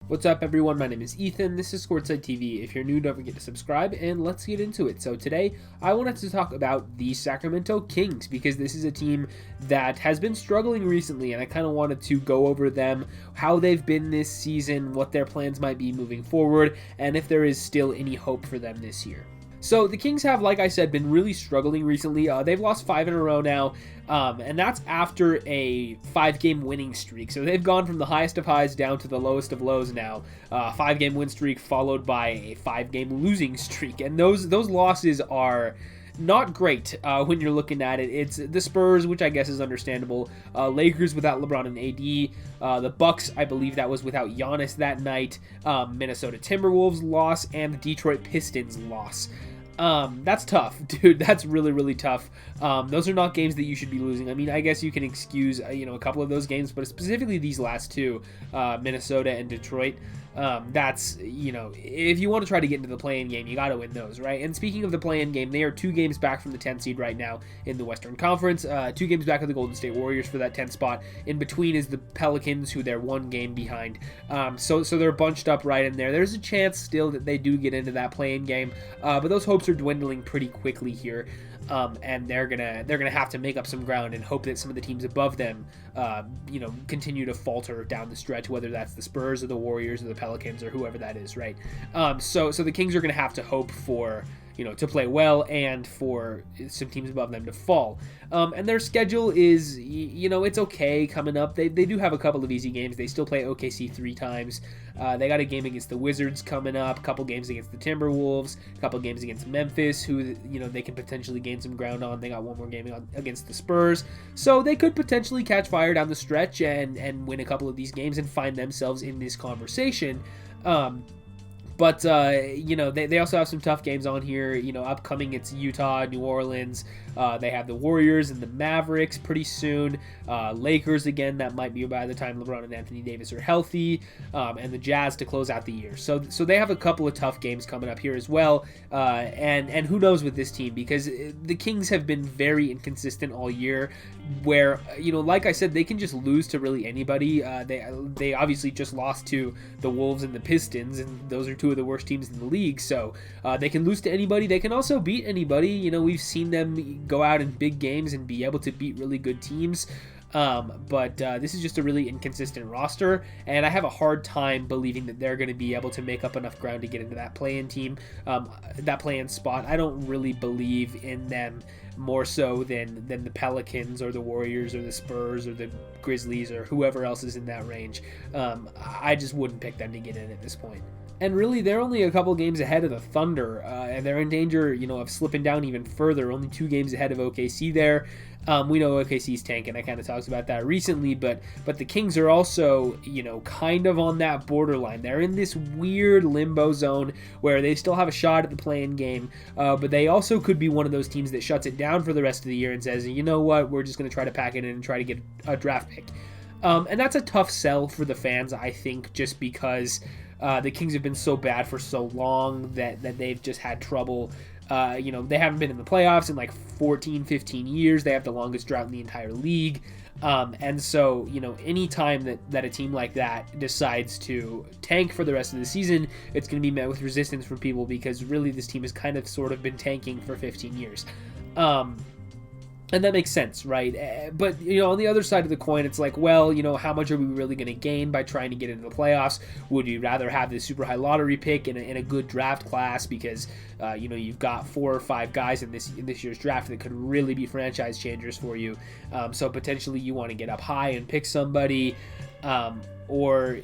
What's up, everyone? My name is Ethan. This is Courtside TV. If you're new, don't forget to subscribe, and let's get into it. So today, I wanted to talk about the Sacramento Kings because this is a team that has been struggling recently, and I kind of wanted to go over them, how they've been this season, what their plans might be moving forward, and if there is still any hope for them this year. So the Kings have, like I said, been really struggling recently. They've lost 5 in a row now, and that's after a 5-game winning streak. So they've gone from the highest of highs down to the lowest of lows now. 5-game win streak followed by a 5-game losing streak, and those losses are not great when you're looking at it. It's the Spurs, which I guess is understandable. Lakers without LeBron and AD. The Bucks, I believe that was without Giannis that night. Minnesota Timberwolves loss, and the Detroit Pistons loss. That's tough, dude. That's really, really tough. Those are not games that you should be losing. I mean, I guess you can excuse, a couple of those games, but specifically these last two, Minnesota and Detroit. That's, if you want to try to get into the play-in game, you got to win those, right? And speaking of the play-in game, they are 2 games back from the 10th seed right now in the Western Conference. 2 games back of the Golden State Warriors for that 10th spot. In between is the Pelicans, who they're 1 game behind. So they're bunched up right in there. There's a chance still that they do get into that play-in game, but those hopes are dwindling pretty quickly here. And they're gonna have to make up some ground and hope that some of the teams above them, continue to falter down the stretch, whether that's the Spurs or the Warriors or the Pelicans or whoever that is, right? So the Kings are gonna have to hope for, to play well and for some teams above them to fall. And their schedule is, it's okay coming up. They do have a couple of easy games. They still play OKC 3 times. They got a game against the Wizards coming up, a couple games against the Timberwolves, a couple games against Memphis, who, they can potentially gain some ground on. They got one more game against the Spurs. So they could potentially catch fire down the stretch and win a couple of these games and find themselves in this conversation. But they also have some tough games on here. Upcoming, it's Utah, New Orleans. They have the Warriors and the Mavericks pretty soon. Lakers again, that might be by the time LeBron and Anthony Davis are healthy. And the Jazz to close out the year. So they have a couple of tough games coming up here as well. And who knows with this team, because the Kings have been very inconsistent all year, where, like I said, they can just lose to really anybody. They obviously just lost to the Wolves and the Pistons, and those are 2 of the worst teams in the league. So they can lose to anybody. They can also beat anybody. We've seen them go out in big games and be able to beat really good teams. But this is just a really inconsistent roster, and I have a hard time believing that they're going to be able to make up enough ground to get into that play-in team, that play-in spot. I don't really believe in them more so than the Pelicans or the Warriors or the Spurs or the Grizzlies or whoever else is in that range. I just wouldn't pick them to get in at this point. And really, they're only a couple games ahead of the Thunder, and they're in danger, of slipping down even further. Only 2 games ahead of OKC there. We know OKC's tanking. I kind of talked about that recently, but the Kings are also, kind of on that borderline. They're in this weird limbo zone where they still have a shot at the play-in game, but they also could be one of those teams that shuts it down for the rest of the year and says, you know what, we're just going to try to pack it in and try to get a draft pick. And that's a tough sell for the fans, I think, just because the Kings have been so bad for so long that they've just had trouble. They haven't been in the playoffs in like 14, 15 years. They have the longest drought in the entire league. And so, any time that a team like that decides to tank for the rest of the season, it's going to be met with resistance from people, because really this team has kind of sort of been tanking for 15 years. And that makes sense, right? But, on the other side of the coin, it's like, well, how much are we really going to gain by trying to get into the playoffs? Would you rather have this super high lottery pick in a good draft class because, you've got 4 or 5 guys in this year's draft that could really be franchise changers for you. So potentially you want to get up high and pick somebody, or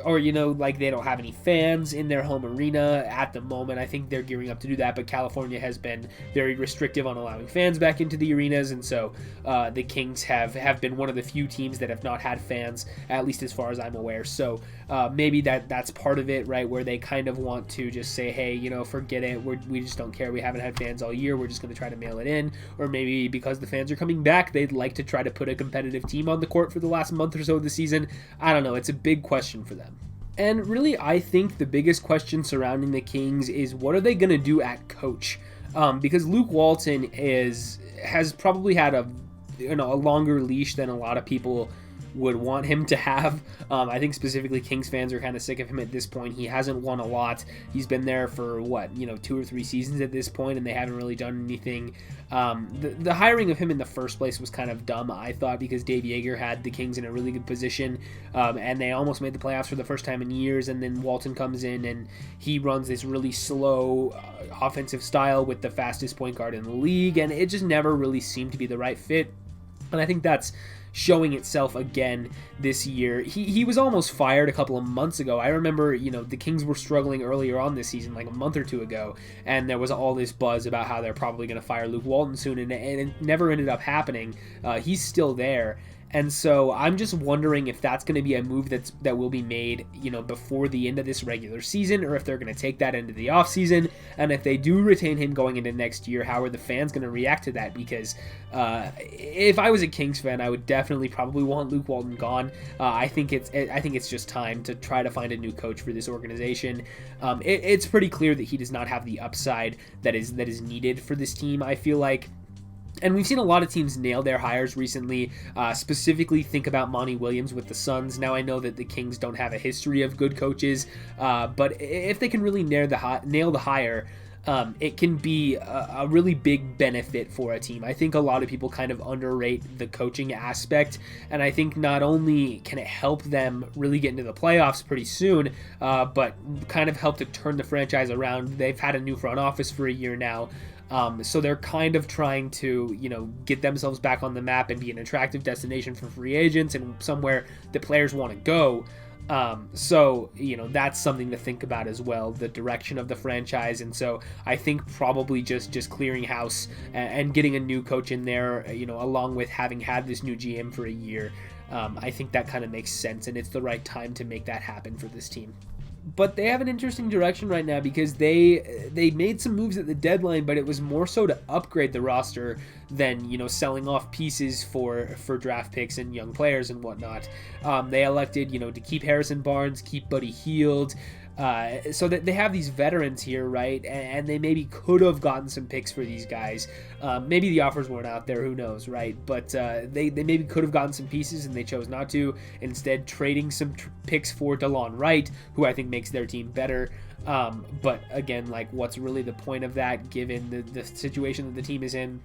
like they don't have any fans in their home arena at the moment. I think they're gearing up to do that, but California has been very restrictive on allowing fans back into the arenas, and so the Kings have been one of the few teams that have not had fans, at least as far as I'm aware. So maybe that's part of it, right, where they kind of want to just say, hey, forget it, we just don't care, we haven't had fans all year, we're just going to try to mail it in. Or maybe because the fans are coming back, they'd like to try to put a competitive team on the court for the last month or so of the season. I don't know, it's a big question for them. And really, I think the biggest question surrounding the Kings is, what are they going to do at coach? Because Luke Walton has probably had a longer leash than a lot of people would want him to have. I think specifically Kings fans are kind of sick of him at this point. He hasn't won a lot. He's been there for, 2 or 3 seasons at this point, and they haven't really done anything. The hiring of him in the first place was kind of dumb, I thought, because Dave Yeager had the Kings in a really good position, and they almost made the playoffs for the first time in years, and then Walton comes in, and he runs this really slow offensive style with the fastest point guard in the league, and it just never really seemed to be the right fit. And I think that's showing itself again this year. He was almost fired a couple of months ago. I remember, the Kings were struggling earlier on this season, like a month or two ago, and there was all this buzz about how they're probably going to fire Luke Walton soon, and it never ended up happening. He's still there. And so I'm just wondering if that's going to be a move that will be made, before the end of this regular season, or if they're going to take that into the offseason. And if they do retain him going into next year, how are the fans going to react to that? Because if I was a Kings fan, I would definitely probably want Luke Walton gone. I think it's just time to try to find a new coach for this organization. It's pretty clear that he does not have the upside that is needed for this team, I feel like. And we've seen a lot of teams nail their hires recently. Specifically, think about Monty Williams with the Suns. Now, I know that the Kings don't have a history of good coaches, but if they can really nail the hire, it can be a really big benefit for a team. I think a lot of people kind of underrate the coaching aspect, and I think not only can it help them really get into the playoffs pretty soon, but kind of help to turn the franchise around. They've had a new front office for a year now. So they're kind of trying to, get themselves back on the map and be an attractive destination for free agents and somewhere the players want to go. So that's something to think about as well, the direction of the franchise. And so I think probably just clearing house and getting a new coach in there, along with having had this new GM for a year, I think that kind of makes sense, and it's the right time to make that happen for this team. But they have an interesting direction right now because they made some moves at the deadline, but it was more so to upgrade the roster than selling off pieces for draft picks and young players and whatnot. They elected to keep Harrison Barnes, keep Buddy Hield, so that they have these veterans here, right? And they maybe could have gotten some picks for these guys. Maybe the offers weren't out there, who knows, right? But they maybe could have gotten some pieces, and they chose not to, instead trading some picks for DeLon Wright, who I think makes their team better. But again, what's really the point of that given the situation that the team is in?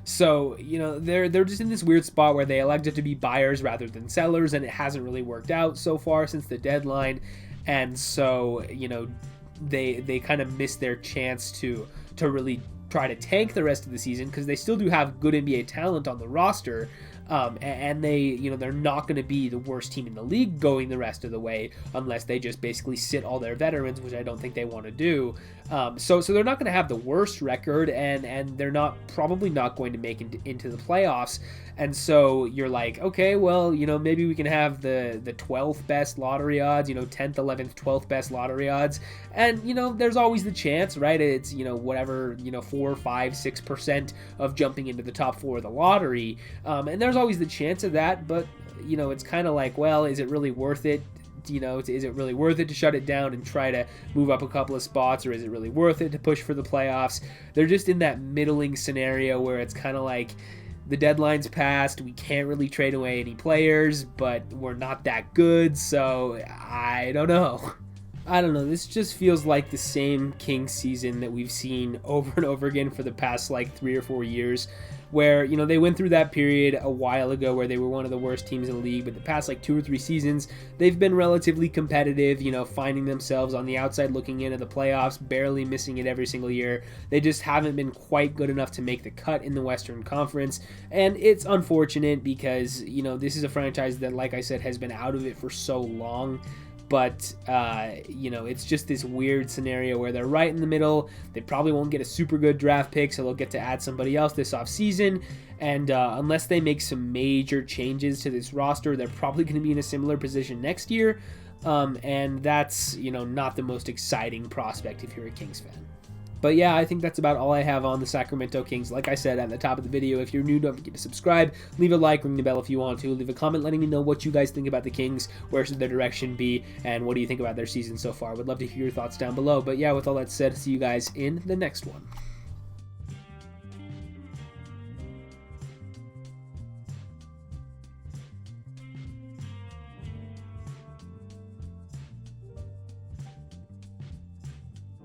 So, they're just in this weird spot where they elected to be buyers rather than sellers, and it hasn't really worked out so far since the deadline. And so, they kind of missed their chance to really try to tank the rest of the season, because they still do have good NBA talent on the roster. And they're not going to be the worst team in the league going the rest of the way unless they just basically sit all their veterans, which I don't think they want to do. So they're not going to have the worst record, and they're probably not going to make into the playoffs. And so you're like, okay, well, maybe we can have the 12th best lottery odds, 10th, 11th, 12th best lottery odds. And, there's always the chance, right? It's, whatever, 4, 5, 6% of jumping into the top 4 of the lottery. And there's always the chance of that, but, it's kind of like, well, is it really worth it? Is it really worth it to shut it down and try to move up a couple of spots, or is it really worth it to push for the playoffs? They're just in that middling scenario where it's kind of like, the deadline's passed, we can't really trade away any players, but we're not that good, so I don't know. This just feels like the same Kings season that we've seen over and over again for the past 3 or 4 years, where, they went through that period a while ago where they were one of the worst teams in the league, but the past 2 or 3 seasons, they've been relatively competitive, finding themselves on the outside looking into the playoffs, barely missing it every single year. They just haven't been quite good enough to make the cut in the Western Conference, and it's unfortunate because, this is a franchise that, like I said, has been out of it for so long. But, it's just this weird scenario where they're right in the middle. They probably won't get a super good draft pick, so they'll get to add somebody else this offseason. And unless they make some major changes to this roster, they're probably going to be in a similar position next year. And that's, not the most exciting prospect if you're a Kings fan. But yeah, I think that's about all I have on the Sacramento Kings. Like I said at the top of the video, if you're new, don't forget to subscribe, leave a like, ring the bell if you want to, leave a comment letting me know what you guys think about the Kings, where should their direction be, and what do you think about their season so far. Would love to hear your thoughts down below. But yeah, with all that said, see you guys in the next one.